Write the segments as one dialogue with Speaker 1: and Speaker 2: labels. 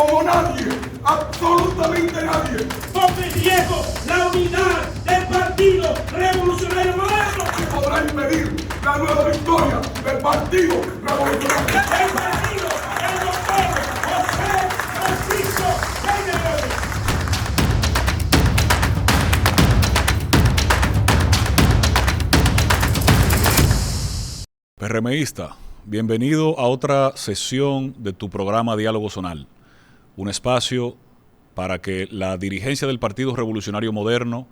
Speaker 1: como nadie, absolutamente nadie.
Speaker 2: Porque Diego, la unidad del Partido Revolucionario Moderno
Speaker 1: podrá impedir la nueva victoria del Partido Revolucionario.
Speaker 2: El partido, el doctor José Francisco Peña.
Speaker 3: PRMista, bienvenido a otra sesión de tu programa Diálogo Zonal, un espacio para que la dirigencia del Partido Revolucionario Moderno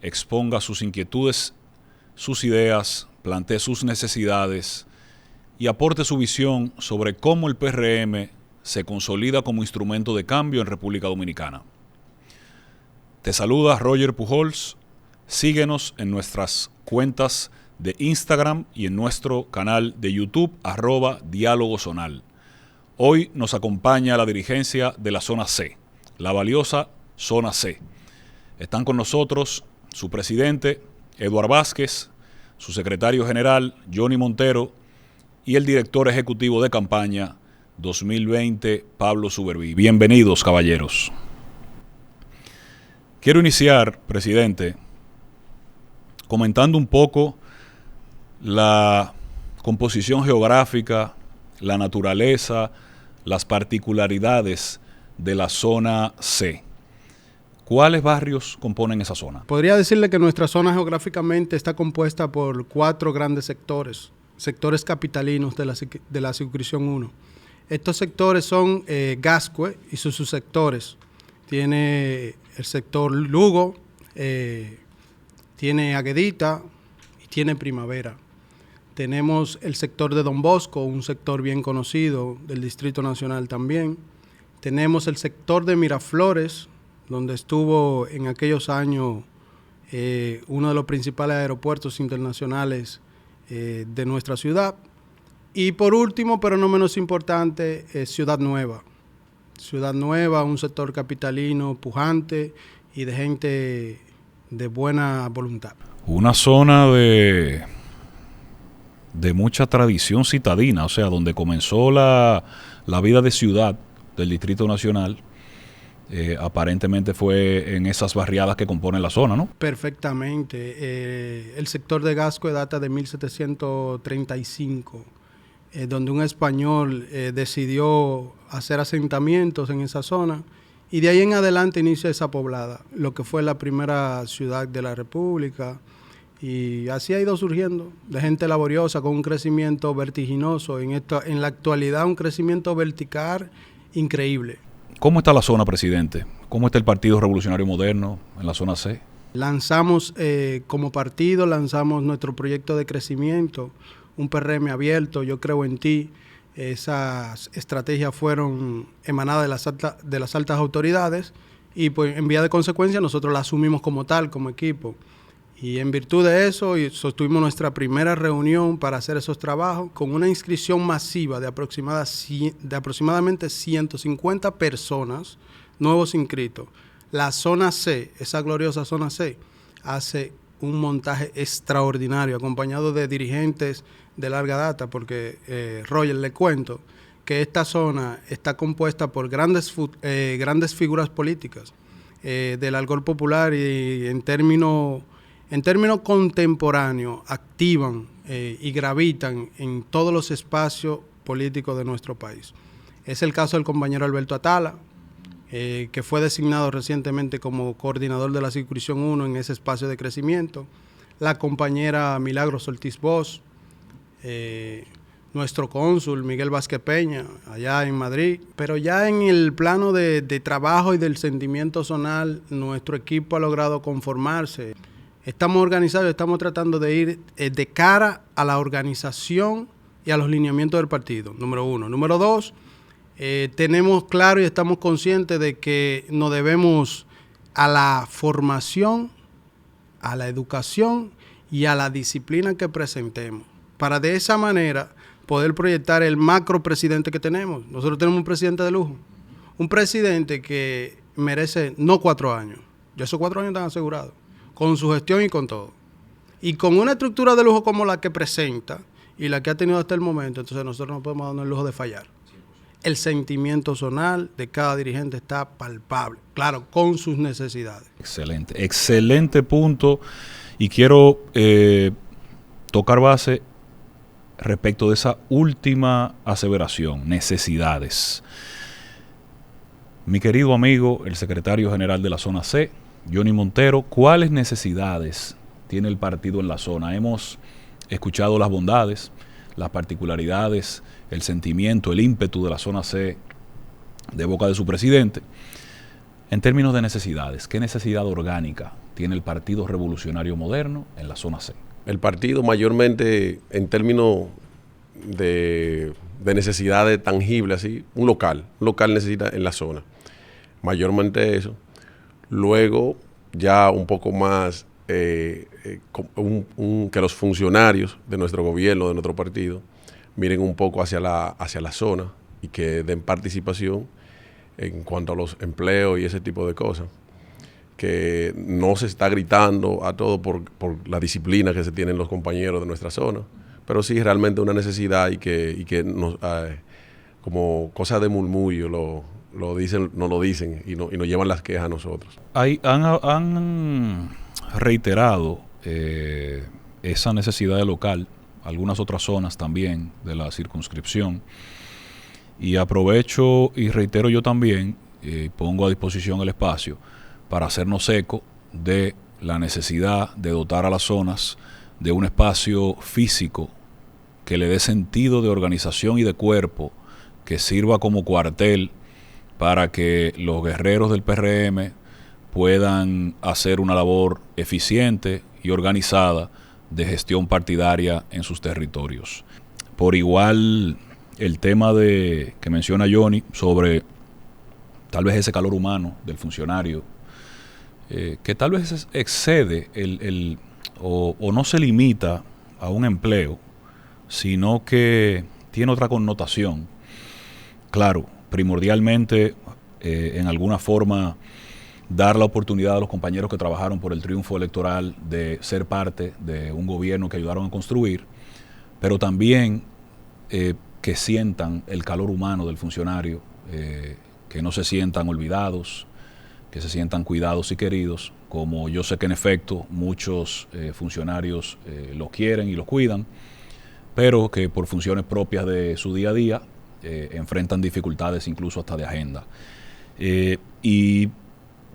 Speaker 3: exponga sus inquietudes, sus ideas, plantee sus necesidades y aporte su visión sobre cómo el PRM se consolida como instrumento de cambio en República Dominicana. Te saluda Roger Pujols, síguenos en nuestras cuentas de Instagram y en nuestro canal de YouTube, @Diálogo Zonal. Hoy nos acompaña la dirigencia de la Zona C, la valiosa Zona C. Están con nosotros su presidente, Eduard Vázquez, su secretario general, Johnny Montero, y el director ejecutivo de campaña 2020, Pablo Suberví. Bienvenidos, caballeros. Quiero iniciar, presidente, comentando un poco la composición geográfica, la naturaleza, las particularidades de la zona C. ¿Cuáles barrios componen esa zona?
Speaker 4: Podría decirle que nuestra zona geográficamente está compuesta por 4 grandes sectores capitalinos de la circunscripción 1. Estos sectores son Gascue y sus subsectores. Tiene el sector Lugo, tiene Aguedita y tiene Primavera. Tenemos el sector de Don Bosco, un sector bien conocido del Distrito Nacional también. Tenemos el sector de Miraflores, donde estuvo en aquellos años uno de los principales aeropuertos internacionales de nuestra ciudad. Y por último, pero no menos importante, Ciudad Nueva. Ciudad Nueva, un sector capitalino pujante y de gente de buena voluntad.
Speaker 3: Una zona de mucha tradición citadina, o sea, donde comenzó la vida de ciudad del Distrito Nacional, aparentemente fue en esas barriadas que componen la zona, ¿no?
Speaker 4: Perfectamente. El sector de Gascue data de 1735, donde un español decidió hacer asentamientos en esa zona, y de ahí en adelante inicia esa poblada, lo que fue la primera ciudad de la República. Y así ha ido surgiendo, de gente laboriosa, con un crecimiento vertiginoso. En la actualidad, un crecimiento vertical increíble.
Speaker 3: ¿Cómo está la zona, presidente? ¿Cómo está el Partido Revolucionario Moderno en la zona C?
Speaker 4: Lanzamos como partido, lanzamos nuestro proyecto de crecimiento, un PRM abierto, yo creo en ti. Esas estrategias fueron emanadas de las altas autoridades y pues en vía de consecuencia nosotros las asumimos como tal, como equipo. Y en virtud de eso, sostuvimos nuestra primera reunión para hacer esos trabajos con una inscripción masiva de aproximadamente 150 personas, nuevos inscritos. La zona C, esa gloriosa zona C, hace un montaje extraordinario, acompañado de dirigentes de larga data, porque, Roger, le cuento que esta zona está compuesta por grandes figuras políticas del algor popular y en términos contemporáneos activan y gravitan en todos los espacios políticos de nuestro país. Es el caso del compañero Alberto Atala, que fue designado recientemente como coordinador de la circunscripción 1 en ese espacio de crecimiento. La compañera Milagros Ortiz Bosch, nuestro cónsul Miguel Vázquez Peña, allá en Madrid. Pero ya en el plano de trabajo y del sentimiento zonal, nuestro equipo ha logrado conformarse. Estamos organizados, estamos tratando de ir de cara a la organización y a los lineamientos del partido, número 1. Número 2, tenemos claro y estamos conscientes de que nos debemos a la formación, a la educación y a la disciplina que presentemos, para de esa manera poder proyectar el macro presidente que tenemos. Nosotros tenemos un presidente de lujo, un presidente que merece no 4 años, ya esos 4 años están asegurados, con su gestión y con todo. Y con una estructura de lujo como la que presenta y la que ha tenido hasta el momento, entonces nosotros no podemos darnos el lujo de fallar. el sentimiento zonal de cada dirigente está palpable, claro, con sus necesidades.
Speaker 3: Excelente, excelente punto. Y quiero tocar base respecto de esa última aseveración, necesidades. Mi querido amigo, el secretario general de la zona C, Johnny Montero, ¿cuáles necesidades tiene el partido en la zona? Hemos escuchado las bondades, las particularidades, el sentimiento, el ímpetu de la zona C de boca de su presidente. En términos de necesidades, ¿qué necesidad orgánica tiene el Partido Revolucionario Moderno en la zona C?
Speaker 5: El partido mayormente en términos de necesidades tangibles, así, un local necesita en la zona, mayormente eso. Luego ya un poco más que los funcionarios de nuestro gobierno, de nuestro partido, miren un poco hacia la zona y que den participación en cuanto a los empleos y ese tipo de cosas, que no se está gritando a todo por la disciplina que se tienen los compañeros de nuestra zona, pero sí realmente una necesidad y que nos, como cosa de murmullo lo dicen y nos llevan las quejas a nosotros.
Speaker 3: Han reiterado esa necesidad de local, algunas otras zonas también de la circunscripción, y aprovecho y reitero yo también, pongo a disposición el espacio para hacernos eco de la necesidad de dotar a las zonas de un espacio físico que le dé sentido de organización y de cuerpo, que sirva como cuartel para que los guerreros del PRM puedan hacer una labor eficiente y organizada de gestión partidaria en sus territorios. Por igual, el tema que menciona Johnny sobre tal vez ese calor humano del funcionario, que tal vez excede o no se limita a un empleo, sino que tiene otra connotación. Claro, primordialmente, en alguna forma, dar la oportunidad a los compañeros que trabajaron por el triunfo electoral de ser parte de un gobierno que ayudaron a construir, pero también que sientan el calor humano del funcionario, que no se sientan olvidados, que se sientan cuidados y queridos, como yo sé que en efecto muchos funcionarios los quieren y los cuidan, pero que por funciones propias de su día a día enfrentan dificultades incluso hasta de agenda. Y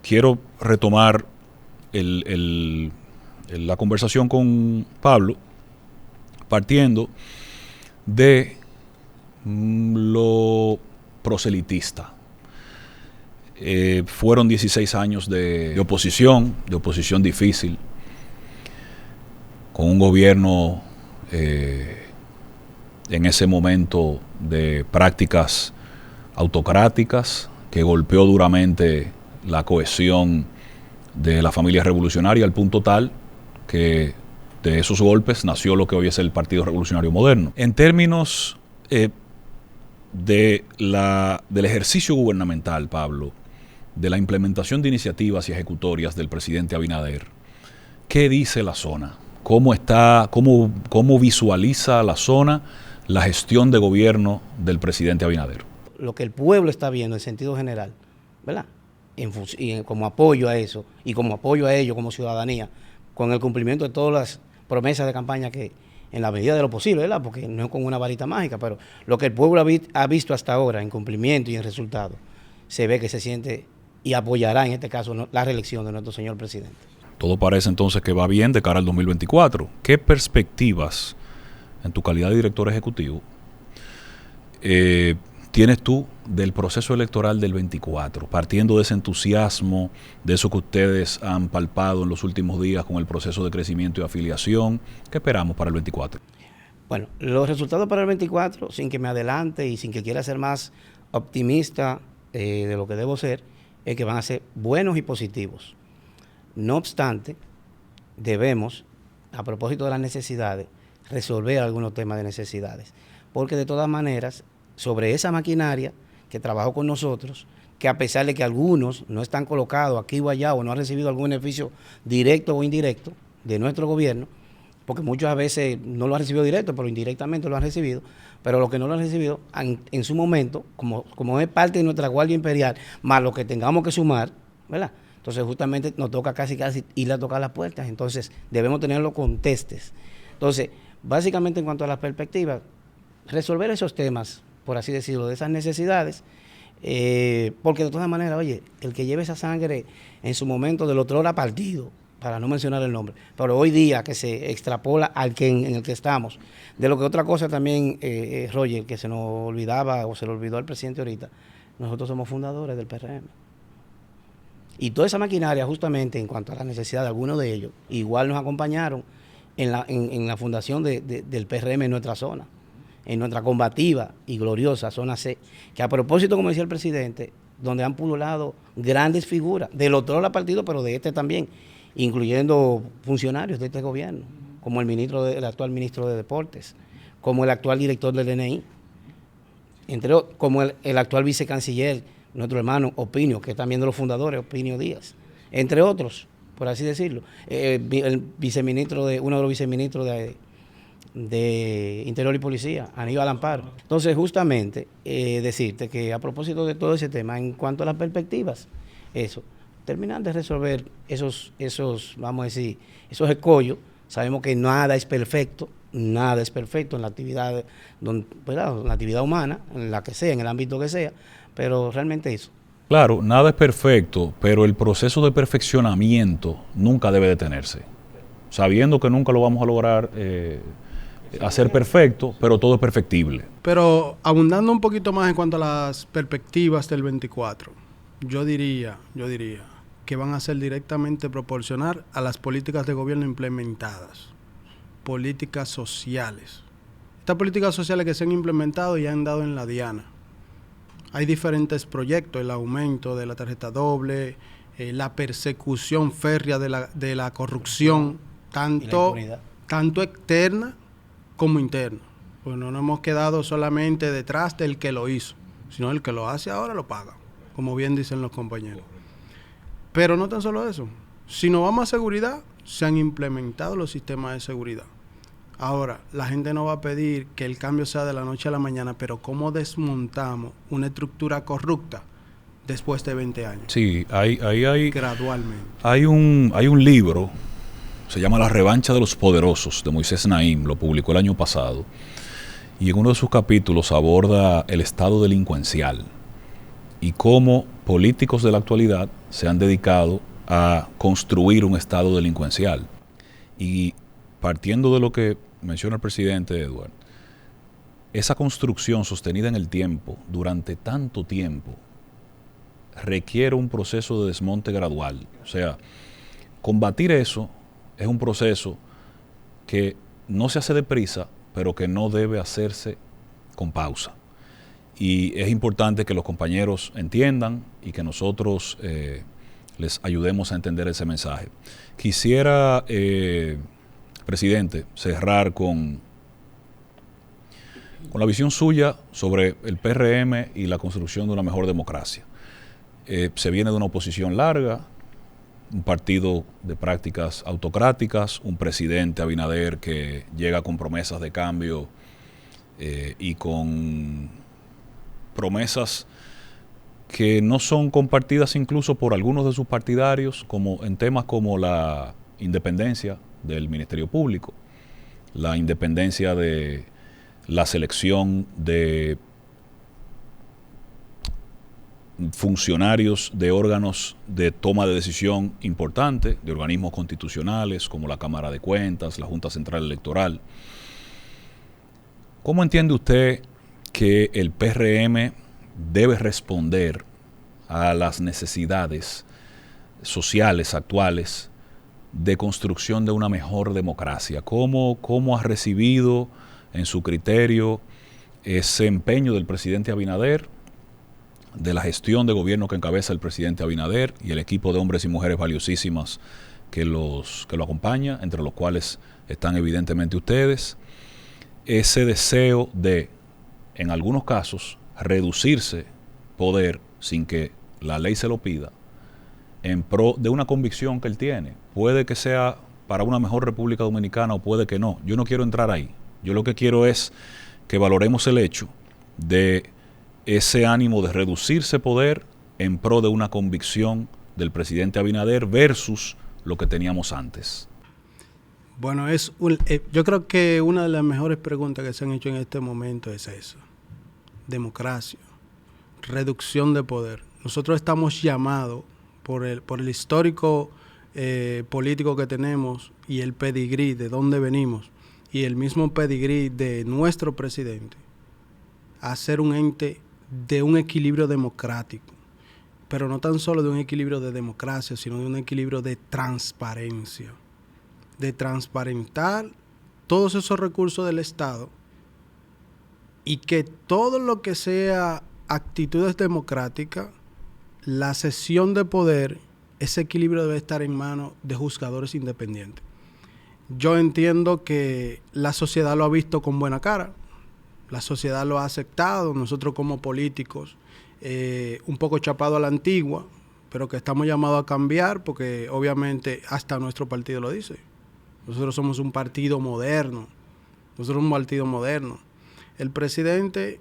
Speaker 3: quiero retomar la conversación con Pablo partiendo de lo proselitista. Fueron 16 años de oposición difícil, con un gobierno en ese momento de prácticas autocráticas que golpeó duramente la cohesión de la familia revolucionaria al punto tal que de esos golpes nació lo que hoy es el Partido Revolucionario Moderno. En términos del ejercicio gubernamental, Pablo, de la implementación de iniciativas y ejecutorias del presidente Abinader, ¿qué dice la zona? ¿Cómo visualiza la zona la gestión de gobierno del presidente Abinader?
Speaker 6: Lo que el pueblo está viendo en sentido general, ¿verdad? Como apoyo a eso y como apoyo a ello como ciudadanía, con el cumplimiento de todas las promesas de campaña que en la medida de lo posible, ¿verdad? Porque no es con una varita mágica, pero lo que el pueblo ha visto hasta ahora en cumplimiento y en resultado, se ve que se siente y apoyará en este caso la reelección de nuestro señor presidente.
Speaker 3: Todo parece entonces que va bien de cara al 2024. ¿Qué perspectivas, en tu calidad de director ejecutivo, tienes tú del proceso electoral del 24, partiendo de ese entusiasmo, de eso que ustedes han palpado en los últimos días con el proceso de crecimiento y afiliación? ¿Qué esperamos para el 24?
Speaker 6: Bueno, los resultados para el 24, sin que me adelante y sin que quiera ser más optimista de lo que debo ser, es que van a ser buenos y positivos. No obstante, debemos, a propósito de las necesidades, resolver algunos temas de necesidades, porque de todas maneras, sobre esa maquinaria que trabajó con nosotros, que a pesar de que algunos no están colocados aquí o allá o no han recibido algún beneficio directo o indirecto de nuestro gobierno, porque muchas veces no lo han recibido directo, pero indirectamente lo han recibido, pero los que no lo han recibido, en su momento, como es parte de nuestra Guardia Imperial, más lo que tengamos que sumar, ¿verdad? Entonces justamente nos toca casi ir a tocar las puertas, entonces debemos tenerlo con testes. Entonces, básicamente en cuanto a las perspectivas, resolver esos temas, por así decirlo, de esas necesidades, porque de todas maneras, oye, el que lleve esa sangre en su momento del otrora partido, para no mencionar el nombre, pero hoy día que se extrapola al que en el que estamos, de lo que otra cosa también, Roger, que se nos olvidaba o se le olvidó al presidente ahorita, nosotros somos fundadores del PRM. Y toda esa maquinaria, justamente en cuanto a la necesidad de algunos de ellos, igual nos acompañaron en la fundación del PRM en nuestra zona, en nuestra combativa y gloriosa zona C, que a propósito, como decía el presidente, donde han pululado grandes figuras, del otro partido, pero de este también, incluyendo funcionarios de este gobierno, como el actual ministro de Deportes, como el actual director del DNI, como el actual vicecanciller, nuestro hermano Opinio, que es también de los fundadores, Opinio Díaz, entre otros, por así decirlo, el viceministro uno de los viceministros de Interior y Policía, Aníbal Amparo. Entonces, justamente, decirte que a propósito de todo ese tema, en cuanto a las perspectivas, terminar de resolver esos, vamos a decir, esos escollos. Sabemos que nada es perfecto en la actividad, ¿verdad? En la actividad humana, en la que sea, en el ámbito que sea, pero realmente eso.
Speaker 3: Claro, nada es perfecto, pero el proceso de perfeccionamiento nunca debe detenerse. Sabiendo que nunca lo vamos a lograr hacer perfecto, pero todo es perfectible.
Speaker 4: Pero abundando un poquito más en cuanto a las perspectivas del 24, yo diría que van a ser directamente proporcional a las políticas de gobierno implementadas, políticas sociales. Estas políticas sociales que se han implementado y han dado en la diana. Hay diferentes proyectos, el aumento de la tarjeta doble, la persecución férrea de la corrupción, tanto externa como interna. Pues no nos hemos quedado solamente detrás del que lo hizo, sino el que lo hace ahora lo paga, como bien dicen los compañeros. Pero no tan solo eso. Si nos vamos a seguridad, se han implementado los sistemas de seguridad. Ahora, la gente no va a pedir que el cambio sea de la noche a la mañana, pero ¿cómo desmontamos una estructura corrupta después de 20 años?
Speaker 3: Sí, hay
Speaker 4: gradualmente.
Speaker 3: Hay un libro, se llama La revancha de los poderosos, de Moisés Naim, lo publicó el año pasado, y en uno de sus capítulos aborda el estado delincuencial y cómo políticos de la actualidad se han dedicado a construir un estado delincuencial. Y partiendo de lo que menciona el presidente Edward, esa construcción sostenida en el tiempo, durante tanto tiempo, requiere un proceso de desmonte gradual. O sea, combatir eso es un proceso que no se hace deprisa, pero que no debe hacerse con pausa. Y es importante que los compañeros entiendan y que nosotros les ayudemos a entender ese mensaje. Quisiera, presidente, cerrar con la visión suya sobre el PRM y la construcción de una mejor democracia. Se viene de una oposición larga, un partido de prácticas autocráticas, un presidente Abinader que llega con promesas de cambio y con promesas que no son compartidas incluso por algunos de sus partidarios, como en temas como la independencia del Ministerio Público, la independencia de la selección de funcionarios de órganos de toma de decisión importante, de organismos constitucionales como la Cámara de Cuentas, la Junta Central Electoral. ¿Cómo entiende usted que el PRM debe responder a las necesidades sociales actuales de construcción de una mejor democracia? ¿Cómo ha recibido en su criterio ese empeño del presidente Abinader, de la gestión de gobierno que encabeza el presidente Abinader y el equipo de hombres y mujeres valiosísimas que lo acompaña, entre los cuales están evidentemente ustedes, ese deseo de, en algunos casos, reducirse poder sin que la ley se lo pida, en pro de una convicción que él tiene? Puede que sea para una mejor República Dominicana o puede que no. Yo no quiero entrar ahí. Yo lo que quiero es que valoremos el hecho de ese ánimo de reducirse poder en pro de una convicción del presidente Abinader versus lo que teníamos antes.
Speaker 4: Bueno, yo creo que una de las mejores preguntas que se han hecho en este momento es eso. Democracia, reducción de poder. Nosotros estamos llamados por el histórico político que tenemos y el pedigrí de dónde venimos y el mismo pedigrí de nuestro presidente a ser un ente de un equilibrio democrático, pero no tan solo de un equilibrio de democracia, sino de un equilibrio de transparencia, de transparentar todos esos recursos del Estado y que todo lo que sea actitudes democráticas, la cesión de poder, ese equilibrio debe estar en manos de juzgadores independientes. Yo entiendo que la sociedad lo ha visto con buena cara, la sociedad lo ha aceptado, nosotros como políticos, un poco chapado a la antigua, pero que estamos llamados a cambiar porque obviamente hasta nuestro partido lo dice. Nosotros somos un partido moderno, El presidente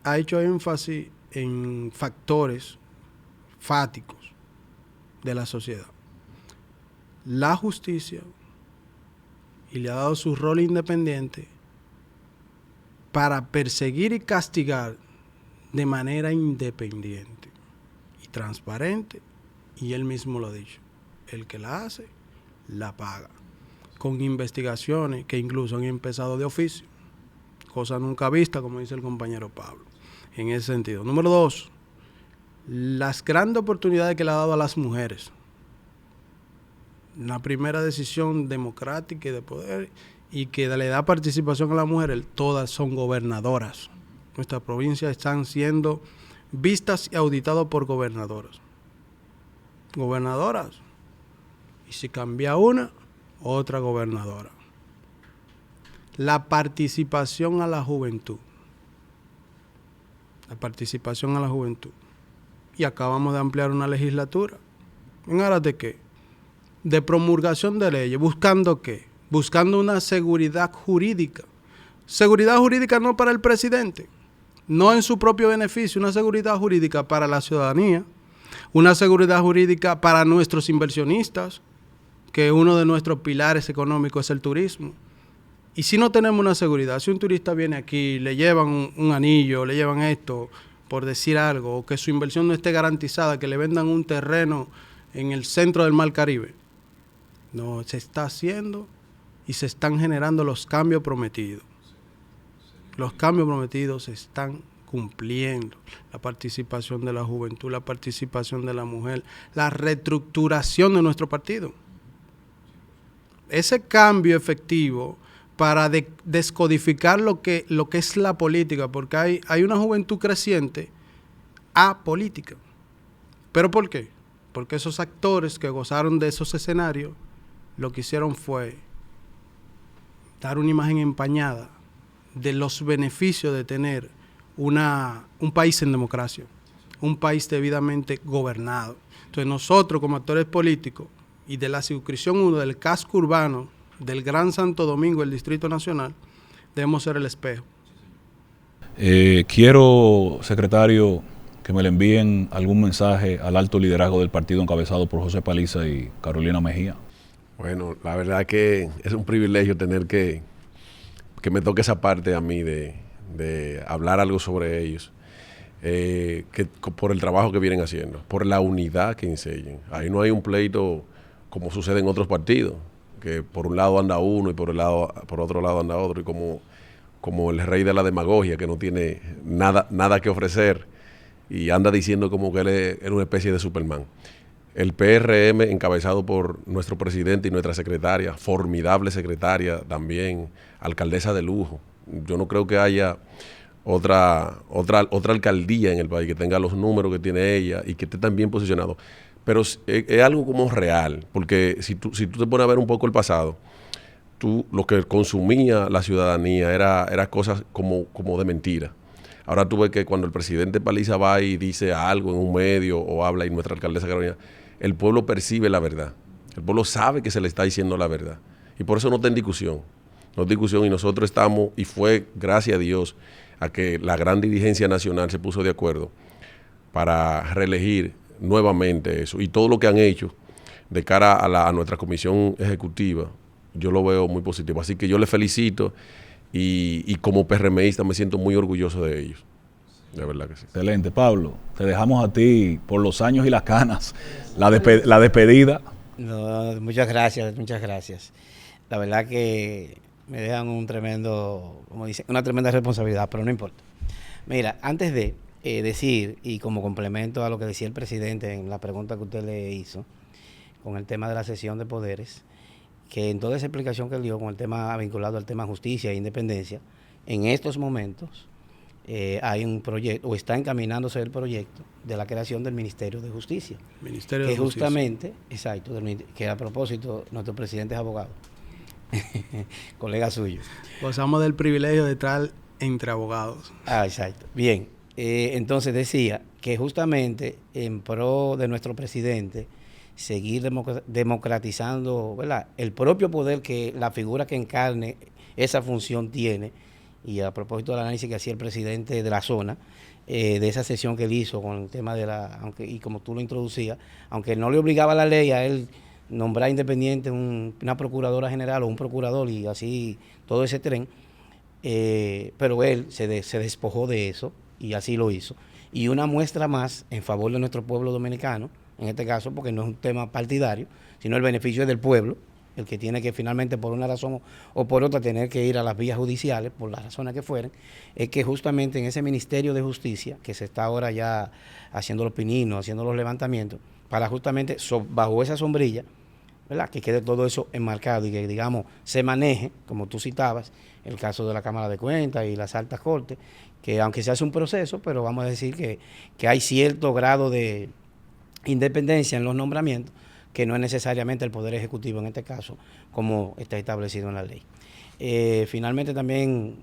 Speaker 4: ha hecho énfasis en factores fáticos de la sociedad. La justicia, y le ha dado su rol independiente para perseguir y castigar de manera independiente y transparente, y él mismo lo ha dicho. El que la hace, la paga. Con investigaciones que incluso han empezado de oficio, cosa nunca vista, como dice el compañero Pablo, en ese sentido. Número 2, las grandes oportunidades que le ha dado a las mujeres. La primera decisión democrática y de poder, y que le da participación a las mujeres, todas son gobernadoras. Nuestras provincias están siendo vistas y auditadas por gobernadoras. Gobernadoras. Y si cambia una, otra gobernadora. La participación a la juventud. Y acabamos de ampliar una legislatura. ¿En aras de qué? De promulgación de leyes. ¿Buscando qué? Buscando una seguridad jurídica. Seguridad jurídica no para el presidente, no en su propio beneficio, una seguridad jurídica para la ciudadanía, una seguridad jurídica para nuestros inversionistas, que uno de nuestros pilares económicos es el turismo. Y si no tenemos una seguridad, si un turista viene aquí, le llevan un anillo, le llevan esto, por decir algo, o que su inversión no esté garantizada, que le vendan un terreno en el centro del Mar Caribe, no se está haciendo y se están generando los cambios prometidos. Los cambios prometidos se están cumpliendo. La participación de la juventud, la participación de la mujer, la reestructuración de nuestro partido. Ese cambio efectivo para descodificar lo que es la política, porque hay una juventud creciente apolítica. ¿Pero por qué? Porque esos actores que gozaron de esos escenarios, lo que hicieron fue dar una imagen empañada de los beneficios de tener un país en democracia, un país debidamente gobernado. Entonces nosotros como actores políticos y de la circunscripción 1 del casco urbano del Gran Santo Domingo, el Distrito Nacional, debemos ser el espejo.
Speaker 3: Quiero, secretario, que me le envíen algún mensaje al alto liderazgo del partido encabezado por José Paliza y Carolina Mejía.
Speaker 5: Bueno, la verdad que es un privilegio tener que me toque esa parte a mí de hablar algo sobre ellos, por el trabajo que vienen haciendo, por la unidad que enseñan. Ahí no hay un pleito como sucede en otros partidos, que por un lado anda uno y por otro lado anda otro, y como el rey de la demagogia, que no tiene nada que ofrecer y anda diciendo como que él es una especie de Superman. El PRM, encabezado por nuestro presidente y nuestra secretaria, formidable secretaria también, alcaldesa de lujo. Yo no creo que haya otra alcaldía en el país que tenga los números que tiene ella y que esté tan bien posicionado. Pero es algo como real, porque si tú te pones a ver un poco el pasado, lo que consumía la ciudadanía era cosas como de mentira. Ahora tú ves que cuando el presidente Paliza va y dice algo en un medio o habla y nuestra alcaldesa Carolina, el pueblo percibe la verdad. El pueblo sabe que se le está diciendo la verdad. Y por eso no está en discusión. No es discusión y nosotros estamos, y fue gracias a Dios a que la gran dirigencia nacional se puso de acuerdo para reelegir nuevamente eso. Y todo lo que han hecho de cara a nuestra comisión ejecutiva, yo lo veo muy positivo. Así que yo les felicito y como PRMista me siento muy orgulloso de ellos. De verdad que sí.
Speaker 3: Excelente, Pablo. Te dejamos a ti por los años y las canas. La despedida.
Speaker 6: No, muchas gracias, muchas gracias. La verdad que me dejan un tremendo, como dicen, una tremenda responsabilidad, pero no importa. Mira, antes de decir, y como complemento a lo que decía el presidente en la pregunta que usted le hizo, con el tema de la cesión de poderes, que en toda esa explicación que él dio con el tema vinculado al tema justicia e independencia, en estos momentos hay un proyecto, o está encaminándose el proyecto de la creación del Ministerio de Justicia.
Speaker 4: Ministerio
Speaker 6: que
Speaker 4: de Justicia.
Speaker 6: justamente, exacto, que a propósito, nuestro presidente es abogado, colega suyo.
Speaker 4: Gozamos del privilegio de estar entre abogados.
Speaker 6: Ah, exacto. Bien, entonces decía que justamente en pro de nuestro presidente, seguir democratizando, ¿verdad?, el propio poder que la figura que encarne esa función tiene. Y a propósito del análisis que hacía el presidente de la zona, de esa sesión que él hizo con el tema de y como tú lo introducías, aunque no le obligaba la ley a él nombrar independiente una procuradora general o un procurador y así todo ese tren, pero él se despojó de eso y así lo hizo. Y una muestra más en favor de nuestro pueblo dominicano, en este caso porque no es un tema partidario, sino el beneficio es del pueblo, el que tiene que finalmente por una razón o por otra tener que ir a las vías judiciales, por las razones que fueren, es que justamente en ese Ministerio de Justicia, que se está ahora ya haciendo los pininos, haciendo los levantamientos, para justamente bajo esa sombrilla, ¿verdad?, que quede todo eso enmarcado y que, digamos, se maneje, como tú citabas, el caso de la Cámara de Cuentas y las altas cortes, que aunque se hace un proceso, pero vamos a decir que hay cierto grado de independencia en los nombramientos, que no es necesariamente el Poder Ejecutivo en este caso, como está establecido en la ley. Finalmente también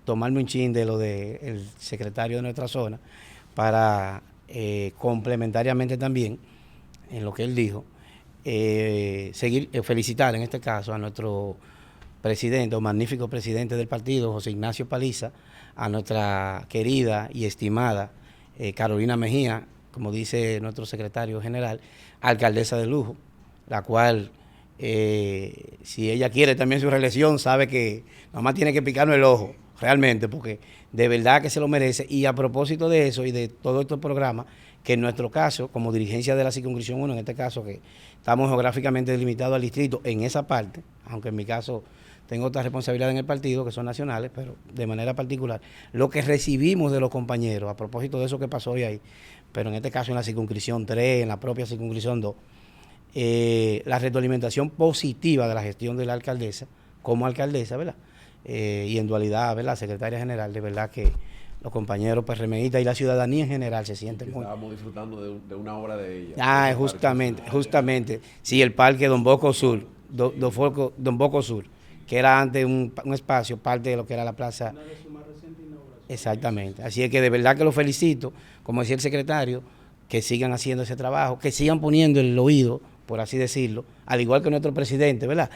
Speaker 6: tomarme un chin de lo del secretario de nuestra zona para complementariamente también en lo que él dijo, felicitar en este caso a nuestro presidente o magnífico presidente del partido, José Ignacio Paliza, a nuestra querida y estimada Carolina Mejía, como dice nuestro secretario general, alcaldesa de lujo, la cual, si ella quiere también su reelección, sabe que nomás tiene que picarnos el ojo, realmente, porque de verdad que se lo merece. Y a propósito de eso y de todos estos programas, que en nuestro caso, como dirigencia de la circunscripción 1, en este caso que estamos geográficamente delimitados al distrito, en esa parte, aunque en mi caso tengo otra responsabilidad en el partido, que son nacionales, pero de manera particular, lo que recibimos de los compañeros, a propósito de eso que pasó hoy ahí, pero en este caso en la circunscripción 3, en la propia circunscripción 2, la retroalimentación positiva de la gestión de la alcaldesa, como alcaldesa, ¿verdad? Y en dualidad, ¿verdad?, secretaria general, de verdad que los compañeros PRMistas y la ciudadanía en general se sienten muy...
Speaker 5: Estábamos disfrutando de una obra de ella.
Speaker 6: Ah, justamente. Sí, el parque Don Bosco Sur, Don Bosco Sur, que era antes un espacio, parte de lo que era la plaza. Exactamente. Así es que de verdad que lo felicito, como decía el secretario, que sigan haciendo ese trabajo, que sigan poniendo el oído, por así decirlo, al igual que nuestro presidente, ¿verdad?,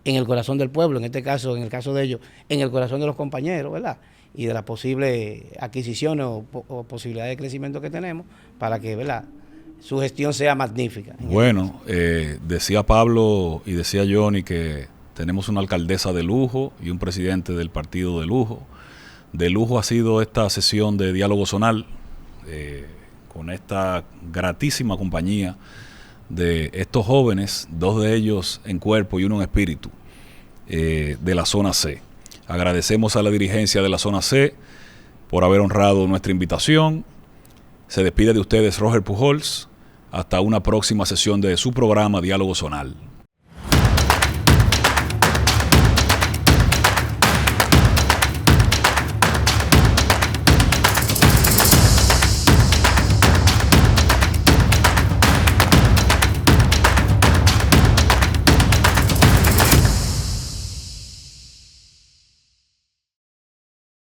Speaker 6: en el corazón del pueblo, en este caso, en el caso de ellos, en el corazón de los compañeros, ¿verdad?, y de las posibles adquisiciones o posibilidades de crecimiento que tenemos, para que, ¿verdad?, su gestión sea magnífica.
Speaker 3: Bueno, decía Pablo y decía Johnny que tenemos una alcaldesa de lujo y un presidente del partido de lujo. De lujo ha sido esta sesión de diálogo zonal, con esta gratísima compañía de estos jóvenes, 2 de ellos en cuerpo y 1 en espíritu, de la zona C. Agradecemos a la dirigencia de la zona C por haber honrado nuestra invitación. Se despide de ustedes Roger Pujols. Hasta una próxima sesión de su programa Diálogo Zonal.